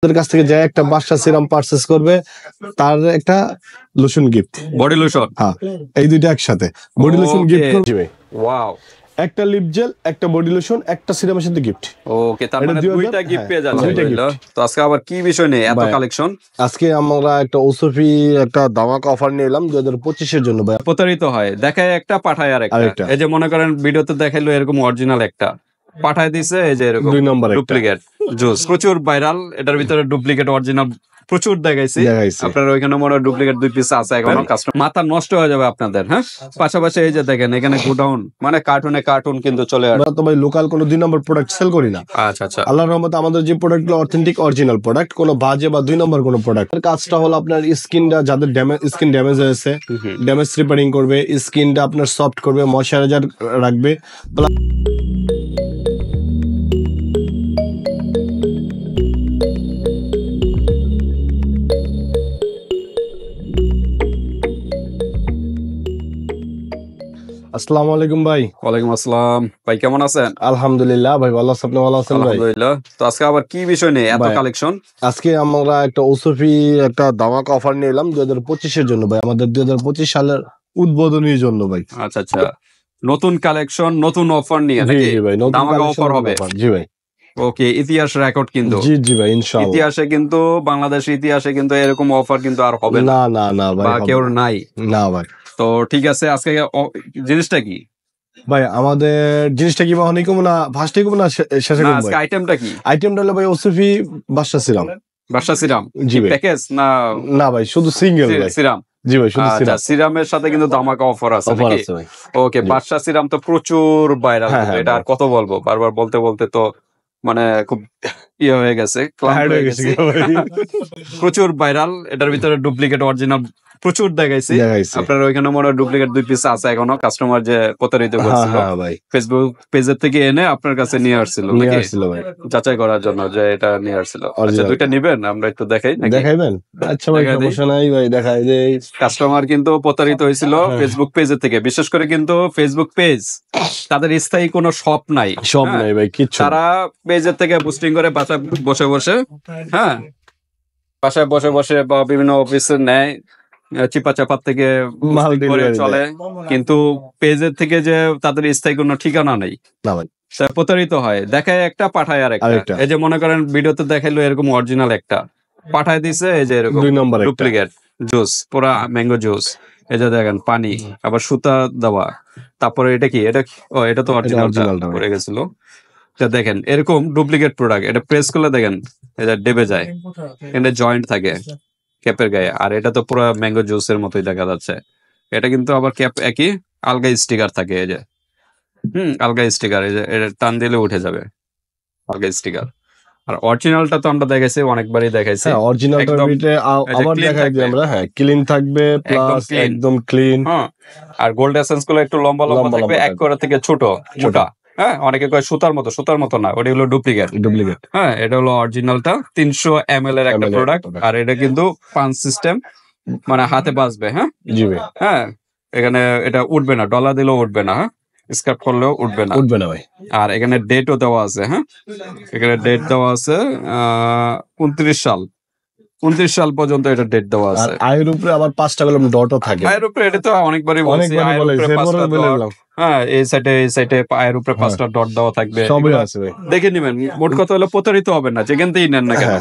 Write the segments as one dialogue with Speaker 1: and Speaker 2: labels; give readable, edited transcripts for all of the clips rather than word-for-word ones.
Speaker 1: আমাদের কাছ থেকে যে একটা বাসা সিরাম পারচেজ করবে তার একটা লোশন গিফট,
Speaker 2: বডি লোশন।
Speaker 1: হ্যাঁ, এই দুইটা একসাথে বডি লোশন গিফট করবে।
Speaker 2: ওয়াও,
Speaker 1: একটা লিপ জেল, একটা বডি লোশন, একটা সিরামের সাথে গিফট।
Speaker 2: ওকে, তার মানে দুইটা গিফট পেয়ে যাচ্ছে।
Speaker 1: দুইটা gift।
Speaker 2: তো আজকে আবার কি বিষয় নিয়ে এত কালেকশন?
Speaker 1: আজকে আমরা একটা ওসফি একটা ধামাকা অফার নিয়ে এলাম 2025 এর জন্য। ভাই
Speaker 2: প্রতারিত হয়, দেখায় একটা পাঠায় আরেকটা। এই যে মনে করেন ভিডিওতে দেখাইলো এরকম অরিজিনাল একটা পাঠায় দিছে, এই যে এরকম
Speaker 1: 2 নম্বর
Speaker 2: ডুপ্লিকেট জুস প্রচুর ভাইরাল। এটার ভিতরে ডুপ্লিকেট অরিজিনাল প্রচুর দেখাইছি। আপনারা ওইখানে মনে হয় ডুপ্লিকেট 2 পিস আছে এখনো। কাস্টমার মাথা নষ্ট হয়ে যাবে আপনাদের। হ্যাঁ, পাশাপাশি এই যে দেখেন এখানে গোডাউন, মানে কার্টুনে কার্টুন কিন্তু চলে আসে।
Speaker 1: আমরা তো ভাই লোকাল কোনো 2 নম্বর প্রোডাক্ট সেল করি না।
Speaker 2: আচ্ছা আচ্ছা,
Speaker 1: আল্লাহর রহমতে আমাদের যে প্রোডাক্টগুলো অথেন্টিক অরিজিনাল প্রোডাক্ট, কোনো বাজে বা 2 নম্বর কোনো প্রোডাক্ট। কাজটা হলো আপনার স্কিনটা, যাদের স্কিন ড্যামেজ হয়েছে, ড্যামেজ রিপেয়ারিং করবে, স্কিনটা আপনার সফট করবে, ময়শ্চারাইজার রাখবে। আসসালামু আলাইকুম ভাই।
Speaker 2: ওয়ালাইকুম আসসালাম ভাই, কেমন আছেন?
Speaker 1: আলহামদুলিল্লাহ ভাই, ভালো আছেন? আপনি ভালো আছেন ভাই?
Speaker 2: আলহামদুলিল্লাহ। তো আজকে আবার কি বিষয় নিয়ে এত কালেকশন?
Speaker 1: আজকে আমরা একটা ওসফি একটা ধামাকা অফার নিয়ে এলাম 2025 এর জন্য ভাই, আমাদের 2025 সালের উদ্বোধনীর জন্য ভাই।
Speaker 2: আচ্ছা আচ্ছা, নতুন কালেকশন, নতুন অফার নিয়ে নাকি?
Speaker 1: জি ভাই, নতুন
Speaker 2: ধামাকা অফার হবে।
Speaker 1: জি ভাই,
Speaker 2: ওকে, ইতিহাস রেকর্ড কিন্তু।
Speaker 1: জি জি ভাই, ইনশাআল্লাহ।
Speaker 2: ইতিহাসে কিন্তু, বাংলাদেশের ইতিহাসে কিন্তু এরকম অফার কিন্তু আর হবে না।
Speaker 1: না না না ভাই,
Speaker 2: বা কেউ নাই।
Speaker 1: না ভাই।
Speaker 2: তো ঠিক আছে, আজকে জিনিসটা কি
Speaker 1: ভাই? আমাদের জিনিসটা কি অনেক কম না, ফার্স্টে কম না শেষে কম?
Speaker 2: আজকে আইটেমটা কি?
Speaker 1: আইটেমটা হলো ভাই ওসফি বাসা সিরাম।
Speaker 2: বাসা সিরাম?
Speaker 1: জি ভাই।
Speaker 2: প্যাকেজ না?
Speaker 1: না ভাই, শুধু সিঙ্গেল ভাই
Speaker 2: সিরাম।
Speaker 1: জি ভাই, শুধু
Speaker 2: আচ্ছা,
Speaker 1: সিরাম।
Speaker 2: সিরামের সাথে কিন্তু ধামাকা অফার আছে
Speaker 1: অফার
Speaker 2: নাকি?
Speaker 1: আছে ভাই।
Speaker 2: ওকে, বাদশা সিরাম তো প্রচুর ভাইরাল। এটা আর কত বলবো, বারবার বলতে বলতে তো মানে খুব ইয়ে হয়ে গেছে, ক্লান্ত হয়ে গেছে। প্রচুর ভাইরাল। এটার ভিতরে ডুপ্লিকেট অরিজিনাল প্রচুর দেখাইছি। আপনার ওইখানে মনে হয় ডুপ্লিকেট 2 পিস আছে এখনো। কাস্টমার যে প্রতারিত করছিল ফেসবুক পেজের থেকে এনে আপনার কাছে নিয়ে আসছিল
Speaker 1: ভাই,
Speaker 2: যাচাই করার জন্য যে এটা নিয়ে আসছিল। আচ্ছা, দুইটা নিবেন? আমরা একটু দেখাই নাকি?
Speaker 1: দেখাইবেন? আচ্ছা ভাই, সমস্যা নাই ভাই, দেখাই দেই।
Speaker 2: কাস্টমার কিন্তু প্রতারিত হয়েছিল ফেসবুক পেজের থেকে। বিশেষ করে কিন্তু ফেসবুক পেজ, তাদের স্থায়ী কোনো শপ নাই।
Speaker 1: শপ নাই ভাই, কিচ্ছু।
Speaker 2: তারা পেজের থেকে বুস্টিং করে বাসায় বসে বসে, হ্যাঁ, বাসায় বসে বসে বা বিভিন্ন অফিসে নেয়, চিপা চাপার থেকে
Speaker 1: মাল
Speaker 2: করে চলে। কিন্তু পেজের থেকে যে তাদের স্থায়ী কোনো ঠিকানা নেই।
Speaker 1: না ভাই,
Speaker 2: প্রতারিত হয়, দেখায় একটা পাঠায় আরেকটা। এই যে মনে করেন ভিডিওতে দেখাইলো এরকম অরিজিনাল একটা পাঠায় দিছে, এই যে এরকম
Speaker 1: 2 নম্বর
Speaker 2: ডুপ্লিকেট জুস, পুরা ম্যাঙ্গো জুস। এই যে দেখেন পানি, আবার সুতা দেওয়া। তারপরে এটা কি? এটা তো অরিজিনালটা পড়ে গেছিল। দেখেন এরকম ডুপ্লিকেট প্রোডাক্ট, এটা প্রেস করলে দেখেন এটা ডেবে যায়, এটা জয়েন্ট থাকে ক্যাপের গায়ে। আর এটা তো পুরো ম্যাঙ্গো জুসের মতোই দেখা যাচ্ছে। এটা কিন্তু আবার ক্যাপ একই, আলগা স্টিকার থাকে। এই যে আলগা স্টিকার, এই যে এটা টান দিলে উঠে যাবে, আলগা স্টিকার। আর অরিজিনালটা তো আমরা দেখাইছি, অনেকবারই দেখাইছি।
Speaker 1: অরিজিনালটার ভিতরে আবার দেখাই দিই আমরা। হ্যাঁ, ক্লিন থাকবে, প্লাস একদম ক্লিন।
Speaker 2: হ্যাঁ, আর গোল্ড এসেন্স গুলো একটু লম্বা লম্বা থাকবে, এক করে থেকে ছোট মোটা। হ্যাঁ, অনেকে কয় সুতার মতো না, ওটা হলো ডুপ্লিকেট। হ্যাঁ, এটা হলো অরিজিনালটা 300 ml এর একটা প্রোডাক্ট। আর এটা কিন্তু পাঞ্চ সিস্টেম, মানে হাতে বাজবে। হ্যাঁ
Speaker 1: জি ভাই,
Speaker 2: হ্যাঁ, এখানে এটা উঠবে না, ডলা দিলেও উঠবে না, হ্যাঁ, স্ক্র্যাপ করলেও উঠবে না
Speaker 1: ভাই।
Speaker 2: আর এখানে ডেটও দেওয়া আছে। হ্যাঁ, এখানে ডেট দেওয়া আছে 29 সাল পর্যন্ত এটা ডেট দেওয়া আছে।
Speaker 1: আয়ের উপরে আবার 5টা কলম ডটও থাকে।
Speaker 2: আয়ের উপরে এটা তো অনেকবারই বলছি, আয়ের উপরে 5টা ডট। হ্যাঁ, এই সাইডে আয়ের উপরে 5টা ডট দেওয়া থাকবে।
Speaker 1: সবই আছে ভাই,
Speaker 2: দেখে নিবেন। মোট কথা হলো প্রতারিত হবে না, যেখান থেকেই নেন না কেন।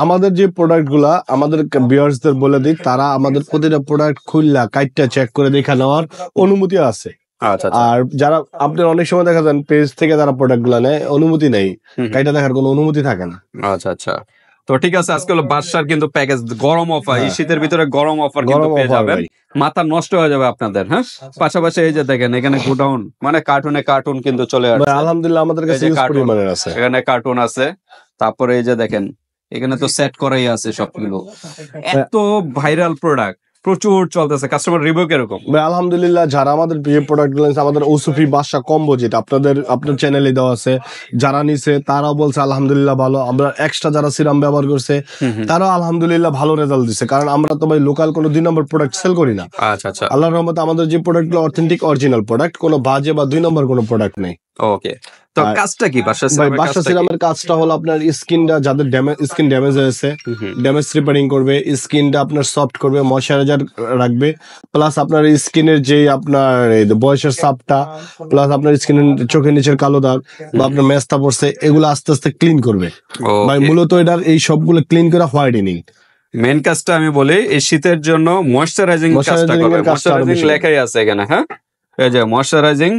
Speaker 1: আমাদের যে প্রোডাক্ট গুলা আমাদের ভিউয়ার্সদের বলে দিই, তারা আমাদের প্রতিটা প্রোডাক্ট খুললা কাইটটা চেক করে দেখা নেওয়ার অনুমতি আছে।
Speaker 2: আচ্ছা,
Speaker 1: আর যারা আপনার অনেক সময় দেখা যান পেজ থেকে যারা প্রোডাক্ট গুলা নেয়, অনুমতি নেই, কাইটা দেখার কোনো অনুমতি থাকে না।
Speaker 2: আচ্ছা আচ্ছা, তো ঠিক আছে। আজকে হলো বাদশার কিন্তু প্যাকেজ গরম অফার, এই শীতের ভিতরে গরম অফার কিন্তু পেয়ে যাবেন। মাথা নষ্ট হয়ে যাবে আপনাদের। হ্যাঁ, পাশাপাশি এই যে দেখেন এখানে গোডাউন, মানে কার্টুনে কার্টুন কিন্তু চলে আসছে।
Speaker 1: আলহামদুলিল্লাহ, আমাদের কাছে পরিমাণের আছে,
Speaker 2: এখানে কার্টুন আছে। তারপরে এই যে দেখেন এখানে তো সেট করাই আছে সবগুলো। এত ভাইরাল প্রোডাক্ট প্রচুর চলতেছে। কাস্টমার রিভিউ কিরকম?
Speaker 1: আলহামদুলিল্লাহ, যারা আমাদের প্রিয় প্রোডাক্ট গুলো, আমাদের ওসফি বাসা কম্বো, যেটা আপনার চ্যানেলে দেওয়া আছে, যারা নিছে তারাও বলছে আলহামদুলিল্লাহ ভালো। আমরা এক্সট্রা যারা সিরাম ব্যবহার করছে তারাও আলহামদুলিল্লাহ ভালো রেজাল্ট দিচ্ছে, কারণ আমরা তো ভাই লোকাল কোনো 2 নম্বর প্রোডাক্ট সেল করি না।
Speaker 2: আচ্ছা আচ্ছা,
Speaker 1: আল্লাহর রহমতে আমাদের যে প্রোডাক্ট গুলো অথেন্টিক অরিজিনাল প্রোডাক্ট, কোনো বাজে বা 2 নম্বর কোনো প্রোডাক্ট নেই।
Speaker 2: ওকে, তো কাজটা কি বাসা
Speaker 1: ভাই
Speaker 2: সিরামের
Speaker 1: বাসা
Speaker 2: কাজটা কি?
Speaker 1: সিরামের কাজটা হলো আপনার স্কিনটা যাদের স্কিন ড্যামেজ হয়েছে, ড্যামেজ রিপেয়ারিং করবে, স্কিনটা আপনার সফট করবে, ময়শ্চারাইজার রাখবে, প্লাস আপনার স্কিনের যে আপনার এই বয়সের ছাপটা, প্লাস আপনার স্কিনের চোখের নিচের কালো দাগ বা আপনার মেস্তা পড়ছে, এগুলো আস্তে আস্তে ক্লিন করবে ভাই।
Speaker 2: Okay.
Speaker 1: মূলত এটার এই সবগুলো ক্লিন করা হোয়াইটেনিং।
Speaker 2: মেন কাজটা আমি বলি এই শীতের জন্য ময়শ্চারাইজিং কাজটা
Speaker 1: Moisturizing
Speaker 2: করবে।
Speaker 1: এর কাজটা আরো
Speaker 2: ময়শ্চারাইজিং
Speaker 1: বেশি।
Speaker 2: লেখাই আছে এখানে, হ্যাঁ এই যে ময়শ্চারাইজিং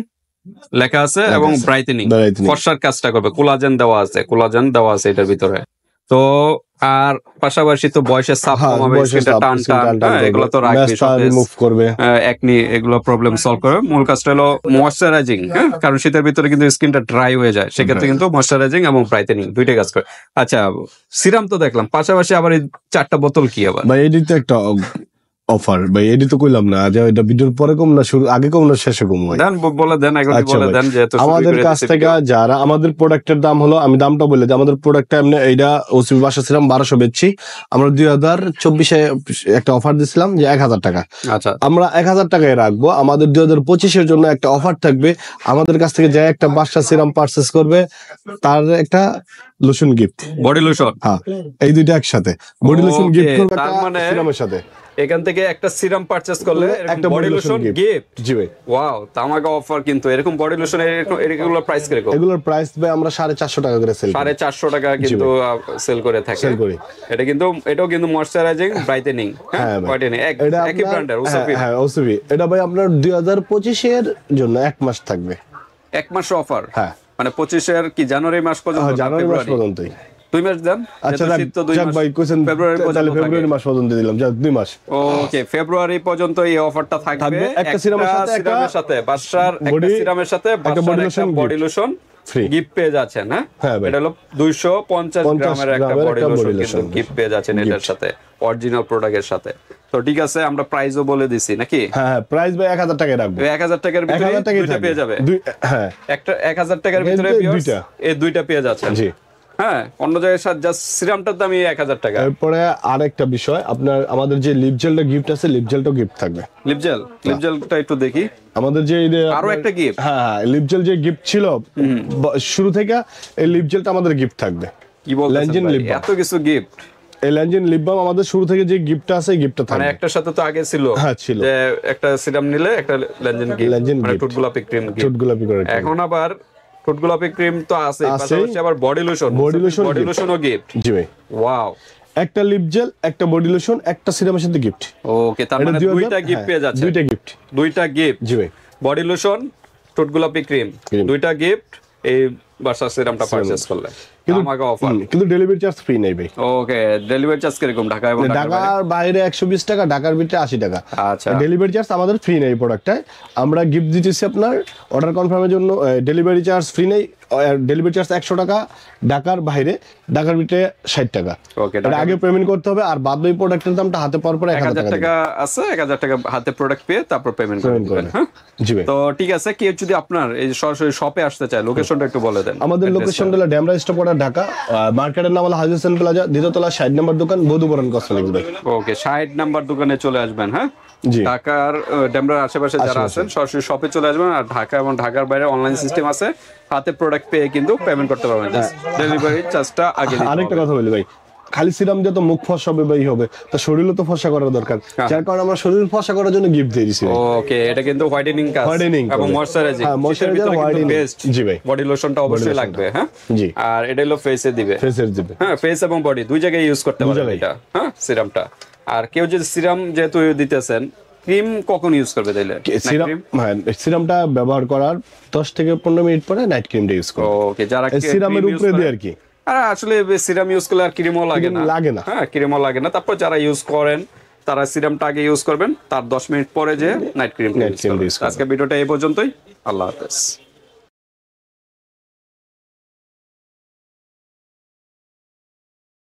Speaker 2: লেখা আছে এবং
Speaker 1: আছে।
Speaker 2: Brightening
Speaker 1: Brightening।
Speaker 2: ফর্সার কাজটা করবে। কোলাজেন দেওয়া আছে, কোলাজেন দেওয়া আছে এটার ভিতরে। তো আর পাশাপাশি তো বয়সের চাপ
Speaker 1: হ্যাঁ,
Speaker 2: কমাবে,
Speaker 1: বয়সের
Speaker 2: স্কিনটা
Speaker 1: চাপ,
Speaker 2: টান
Speaker 1: skin
Speaker 2: টান,
Speaker 1: টান
Speaker 2: হ্যাঁ, এগুলো তো
Speaker 1: করবে,
Speaker 2: রাখবে,
Speaker 1: মেস্তা রিমুভ করবে।
Speaker 2: একনি এগুলো প্রবলেম সলভ করে। মূল কাজটা হলো ময়শ্চারাইজিং, হ্যাঁ, কারণ শীতের ভিতরে কিন্তু স্কিনটা ড্রাই হয়ে যায়, সেক্ষেত্রে কিন্তু ময়শ্চারাইজিং এবং ব্রাইটেনিং দুইটাই কাজ করে। আচ্ছা সিরাম তো দেখলাম, পাশাপাশি আবার এই 4টা বোতল কি আবার?
Speaker 1: ভাই এডি তো একটা অফার ভাই, এডি তো কইলাম না যে এটা ভিডিওর পরে কম না, শুরু আগে কম না শেষে কম ভাই।
Speaker 2: দেন বলে দেন, এগুলো
Speaker 1: আচ্ছা
Speaker 2: বলে
Speaker 1: ভাই,
Speaker 2: দেন যেহেতু শুরুই
Speaker 1: আমাদের
Speaker 2: করে
Speaker 1: কাছ
Speaker 2: দিয়েছি
Speaker 1: থেকে
Speaker 2: video।
Speaker 1: যারা আমাদের প্রোডাক্টের দাম হলো, আমি দামটা বলে দিই, আমাদের প্রোডাক্টটা এমনি এইটা ওসিবি বাসা ছিলাম 1200 বেচছি, আমরা 2024-এ একটা অফার দিছিলাম যে 1000 টাকা,
Speaker 2: আচ্ছা
Speaker 1: আমরা 1000 টাকায় রাখবো। আমাদের 2025-এর জন্য একটা অফার থাকবে, আমাদের কাছ থেকে যে একটা বাসা সিরাম পারচেস করবে তার একটা লোশন গিফট।
Speaker 2: বডি লোশন,
Speaker 1: হ্যাঁ, এই দুইটা একসাথে বডি লোশন
Speaker 2: Okay,
Speaker 1: গিফট করবে
Speaker 2: তার
Speaker 1: একটা
Speaker 2: মানে
Speaker 1: সিরামের সাথে।
Speaker 2: এখান থেকে একটা সিরাম পারচেজ করলে
Speaker 1: একটা
Speaker 2: বডি লোশন গিফট।
Speaker 1: জি ভাই।
Speaker 2: ওয়াও, তামাকা অফার কিন্তু এরকম বডি লোশন এগুলো প্রাইস কিরকম?
Speaker 1: এগুলোর প্রাইস ভাই আমরা 450 টাকা করে সেল করি।
Speaker 2: 450 টাকা কিন্তু সেল করে থাকে।
Speaker 1: সেল করি।
Speaker 2: এটা কিন্তু এটাও কিন্তু ময়শ্চারাইজিং ব্রাইটেনিং, হ্যাঁ
Speaker 1: হ্যাঁ ভাই।
Speaker 2: হোয়াইটেনিং,
Speaker 1: এটা
Speaker 2: একই
Speaker 1: আপনার-
Speaker 2: ব্র্যান্ডের
Speaker 1: হ্যাঁ,
Speaker 2: ওসফি।
Speaker 1: হ্যাঁ ওসিবি। এটা ভাই আপনার 2025-এর জন্য 1 মাস থাকবে।
Speaker 2: এক মাস অফার,
Speaker 1: হ্যাঁ।
Speaker 2: মানে 25-এর কি জানুয়ারি মাস পর্যন্ত না
Speaker 1: জানুয়ারি মাস
Speaker 2: ফেব্রুয়ারি?
Speaker 1: পর্যন্তই।
Speaker 2: 2 মাস দেন।
Speaker 1: আচ্ছা
Speaker 2: যেহেতু শীত তো 2
Speaker 1: যাক
Speaker 2: মাস।
Speaker 1: ভাই কোশ্চেন
Speaker 2: ফেব্রুয়ারি
Speaker 1: তাহলে
Speaker 2: পর্যন্ত
Speaker 1: ফেব্রুয়ারি মাস পর্যন্ত দিলাম, যাক 2 মাস।
Speaker 2: ওকে, ফেব্রুয়ারি পর্যন্ত এই অফারটা থাকবে।
Speaker 1: থাকবে, একটা সিরামের সাথে একটা
Speaker 2: সিরামের সাথে বাসার একটা
Speaker 1: body-
Speaker 2: সিরামের সাথে
Speaker 1: একটা
Speaker 2: বাসার
Speaker 1: body
Speaker 2: একটা
Speaker 1: lotion
Speaker 2: body
Speaker 1: gift।
Speaker 2: Lotion
Speaker 1: Free।
Speaker 2: Gift পেয়ে যাচ্ছেন, হ্যাঁ
Speaker 1: হ্যাঁ ভাই।
Speaker 2: এটা হলো 250 গ্রামের একটা
Speaker 1: গ্রামের
Speaker 2: বডি
Speaker 1: একটা
Speaker 2: লোশন
Speaker 1: body
Speaker 2: কিন্তু
Speaker 1: lotion
Speaker 2: গিফট পেয়ে যাচ্ছেন এটার সাথে, অরিজিনাল প্রোডাক্টের সাথে। তো ঠিক আছে, আমরা প্রাইসও বলে দিছি নাকি?
Speaker 1: হ্যাঁ হ্যাঁ, প্রাইস ভাই 1000 টাকায় রাখবো।
Speaker 2: 1000 টাকার ভিতরে
Speaker 1: 1000 টাকায়
Speaker 2: দুইটা পেয়ে যাবে।
Speaker 1: হ্যাঁ
Speaker 2: একটা 1000 টাকার ভিতরে
Speaker 1: এই
Speaker 2: viewers,
Speaker 1: দুইটা।
Speaker 2: এই দুইটা পেয়ে যাচ্ছেন।
Speaker 1: জি।
Speaker 2: হ্যাঁ, অন্য জায়গায় জাস্ট সিরামটার দামই 1000 টাকা।
Speaker 1: এরপরে আরেকটা বিষয়, আপনার আমাদের যে লিপ জেলটা গিফট আছে, লিপ জেলটাও গিফট থাকবে।
Speaker 2: লিপ জেলটা একটু দেখি।
Speaker 1: আমাদের যে এই যে
Speaker 2: আরো
Speaker 1: আপনার-
Speaker 2: একটা gift?
Speaker 1: হ্যাঁ লিপ জেল যে গিফট ছিল শুরু থেকে, এই লিপ জেলটা আমাদের গিফট থাকবে।
Speaker 2: কি বলতেছেন
Speaker 1: ল্যানজিন
Speaker 2: ভাই?
Speaker 1: lip balm।
Speaker 2: এত কিছু গিফট,
Speaker 1: এই ল্যানজিন লিপ বাম আমাদের শুরু থেকে যে গিফটটা আছে, গিফটটা
Speaker 2: মানে
Speaker 1: থাকবে।
Speaker 2: একটার সাথে তো আগে ছিল,
Speaker 1: হ্যাঁ, ছিল।
Speaker 2: যে একটা সিরাম নিলে একটা লেনজেন
Speaker 1: Lengen
Speaker 2: মানে
Speaker 1: gift।
Speaker 2: টুট গোলাপি ক্রিম
Speaker 1: চুট গোলাপি করে একটা
Speaker 2: এখন আবার টুট গোলাপি ক্রিম তো আছে,
Speaker 1: আছে।
Speaker 2: পাশাপাশি আবার body lotion,
Speaker 1: Body lotion gift।
Speaker 2: লোশনও গিফট।
Speaker 1: জি ভাই।
Speaker 2: ওয়াও,
Speaker 1: একটা লিপ জেল, একটা বডি লোশন, একটা সিরামের সাথে গিফট।
Speaker 2: ওকে, তার মানে দুইটা গিফট পেয়ে যাচ্ছে।
Speaker 1: দুইটা গিফট।
Speaker 2: দুইটা গিফট,
Speaker 1: জি ভাই।
Speaker 2: বডি লোশন, টুট গোলাপি ক্রিম,
Speaker 1: Cream।
Speaker 2: দুইটা গিফট এই বাসা সিরামটা পারচেজ করলে। আমাকে অফার।
Speaker 1: কিন্তু ডেলিভারি চার্জ ফ্রি নেই ভাই।
Speaker 2: ওকে, ডেলিভারি চার্জ কিরকম ঢাকা এবং ঢাকার বাইরে?
Speaker 1: ঢাকার বাইরে 120 টাকা, ঢাকার ভিতরে 80 টাকা।
Speaker 2: আচ্ছা,
Speaker 1: ডেলিভারি চার্জ আমাদের ফ্রি নেই প্রোডাক্টটায়। আমরা গিফট দিতেছি আপনার অর্ডার কনফার্মের জন্য, ডেলিভারি চার্জ ফ্রি নেই, ডেলিভারি চার্জ 100 টাকা ঢাকার বাইরে, ঢাকার ভিতরে 60 টাকা।
Speaker 2: ওকে,
Speaker 1: এটা আগে পেমেন্ট করতে হবে, আর বাদ বাকি প্রোডাক্টের দামটা হাতে পাওয়ার পরে 1000
Speaker 2: 1000
Speaker 1: টাকা
Speaker 2: টাকা আছে, 1000 টাকা হাতে প্রোডাক্ট পেয়ে তারপর পেমেন্ট
Speaker 1: পেমেন্ট
Speaker 2: করবেন,
Speaker 1: করবে।
Speaker 2: হ্যাঁ।
Speaker 1: জি ভাই।
Speaker 2: তো ঠিক আছে, কেউ যদি আপনার এই যে সরাসরি শপে আসতে চায়, লোকেশনটা একটু বলে দেন।
Speaker 1: আমাদের লোকেশন হলো ড্যামরা স্টপ ঢাকা, মার্কেটের নাম হলো হাজি হোসেন প্লাজা, দ্বিতীয়তলা 60 নম্বর দোকান, বধুবরণ কসমেটিক্স ভাই।
Speaker 2: ওকে, 60 নাম্বার দোকানে চলে আসবেন, হ্যাঁ।
Speaker 1: জি।
Speaker 2: ঢাকার ডেমরার আশেপাশে যারা আছেন সরাসরি শপে চলে আসবেন, আর ঢাকা এবং ঢাকার বাইরে অনলাইন সিস্টেম আছে, হাতে প্রোডাক্ট পেয়ে কিন্তু পেমেন্ট করতে পারবেন। ডেলিভারি চার্জটা আগে দিতে
Speaker 1: আরেকটা
Speaker 2: হবে।
Speaker 1: কথা বলি ভাই, খালি সিরাম দিয়ে তো মুখ ফর্সা হবে ভাই হবে, তো শরীরও তো ফর্সা করার দরকার, যার কারণে আমরা শরীর ফর্সা করার জন্য গিফট দিয়ে দিছি ভাই।
Speaker 2: ওকে, এটা কিন্তু হোয়াইটেনিং কাজ
Speaker 1: Whitening
Speaker 2: এবং
Speaker 1: করবে।
Speaker 2: ময়শ্চারাইজিং,
Speaker 1: হ্যাঁ, moisturizer, whitening।
Speaker 2: বেস্ট।
Speaker 1: জি ভাই।
Speaker 2: বডি লোশনটা অবশ্যই লাগবে, হ্যাঁ।
Speaker 1: জি।
Speaker 2: আর এটা হলো ফেসে দিবে,
Speaker 1: ফেসের দিবে।
Speaker 2: হ্যাঁ, ফেস এবং বডি দুই জায়গায় ইউজ করতে পারবেন
Speaker 1: জায়গায়।
Speaker 2: এটা, হ্যাঁ, সিরামটা। আর কেউ যদি সিরাম যেহেতু দিতেছেন, ক্রিম কখন ইউজ করবে তাইলে?
Speaker 1: সিরাম, হ্যাঁ সিরামটা ব্যবহার করার 10 থেকে 15 মিনিট পরে নাইট ক্রিমটা ইউজ করো।
Speaker 2: ওকে, যারা
Speaker 1: সিরামের উপরে দিয়ে আর কি।
Speaker 2: আর আসলে সিরাম ইউজ করলে আর ক্রিমও লাগে না,
Speaker 1: লাগে না।
Speaker 2: হ্যাঁ, ক্রিমও লাগে না। তারপর যারা ইউজ করেন তারা সিরামটা আগে ইউজ করবেন, তার 10 মিনিট পরে যে নাইট ক্রিমটা
Speaker 1: Night
Speaker 2: ইউজ
Speaker 1: cream
Speaker 2: করবেন।
Speaker 1: use করবেন।
Speaker 2: আজকে ভিডিওটা এই পর্যন্তই। আল্লাহ হাফেজ।